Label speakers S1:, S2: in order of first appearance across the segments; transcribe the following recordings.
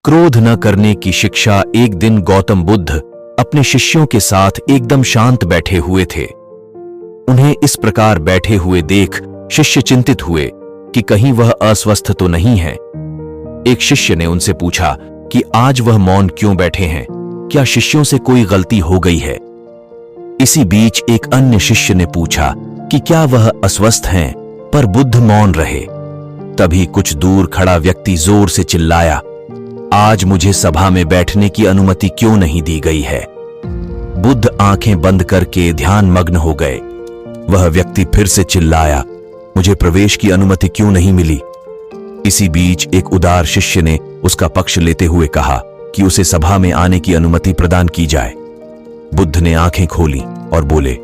S1: क्रोध न करने की शिक्षा। एक दिन गौतम बुद्ध अपने शिष्यों के साथ एकदम शांत बैठे हुए थे। उन्हें इस प्रकार बैठे हुए देख शिष्य चिंतित हुए कि कहीं वह अस्वस्थ तो नहीं है। एक शिष्य ने उनसे पूछा कि आज वह मौन क्यों बैठे हैं, क्या शिष्यों से कोई गलती हो गई है? इसी बीच एक अन्य शिष्य ने पूछा कि क्या वह अस्वस्थ हैं, पर बुद्ध मौन रहे। तभी कुछ दूर खड़ा व्यक्ति जोर से चिल्लाया, आज मुझे सभा में बैठने की अनुमति क्यों नहीं दी गई है? बुद्ध आंखें बंद करके ध्यान मग्न हो गए। वह व्यक्ति फिर से चिल्लाया, मुझे प्रवेश की अनुमति क्यों नहीं मिली? इसी बीच एक उदार शिष्य ने उसका पक्ष लेते हुए कहा कि उसे सभा में आने की अनुमति प्रदान की जाए। बुद्ध ने आंखें खोली और बोले,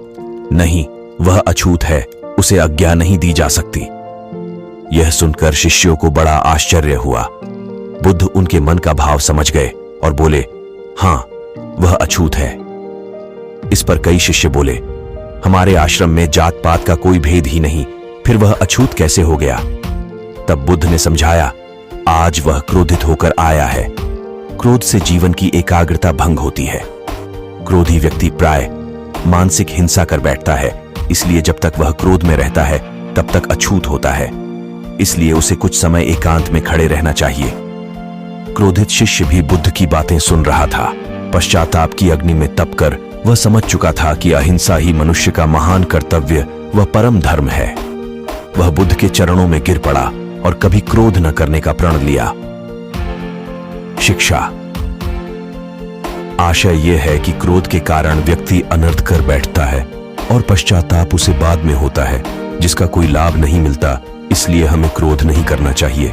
S1: नहीं, वह अछूत है, उसे आज्ञा नहीं दी जा सकती। यह सुनकर शिष्यों को बड़ा आश्चर्य हुआ। बुद्ध उनके मन का भाव समझ गए और बोले, हां, वह अछूत है। इस पर कई शिष्य बोले, हमारे आश्रम में जात पात का कोई भेद ही नहीं, फिर वह अछूत कैसे हो गया? तब बुद्ध ने समझाया, आज वह क्रोधित होकर आया है। क्रोध से जीवन की एकाग्रता भंग होती है। क्रोधी व्यक्ति प्राय मानसिक हिंसा कर बैठता है, इसलिए जब तक वह क्रोध में रहता है तब तक अछूत होता है। इसलिए उसे कुछ समय एकांत में खड़े रहना चाहिए। क्रोधित शिष्य भी बुद्ध की बातें सुन रहा था। पश्चाताप की अग्नि में तपकर वह समझ चुका था कि अहिंसा ही मनुष्य का महान कर्तव्य व परम धर्म है। वह बुद्ध के चरणों में गिर पड़ा और कभी क्रोध न करने का प्रण लिया। शिक्षा। आशय यह है कि क्रोध के कारण व्यक्ति अनर्थ कर बैठता है और पश्चाताप उसे बाद में होता है, जिसका कोई लाभ नहीं मिलता। इसलिए हमें क्रोध नहीं करना चाहिए।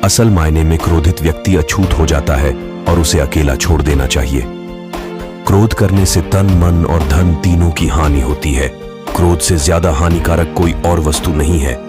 S1: असल मायने में क्रोधित व्यक्ति अछूत हो जाता है और उसे अकेला छोड़ देना चाहिए। क्रोध करने से तन, मन और धन तीनों की हानि होती है। क्रोध से ज्यादा हानिकारक कोई और वस्तु नहीं है।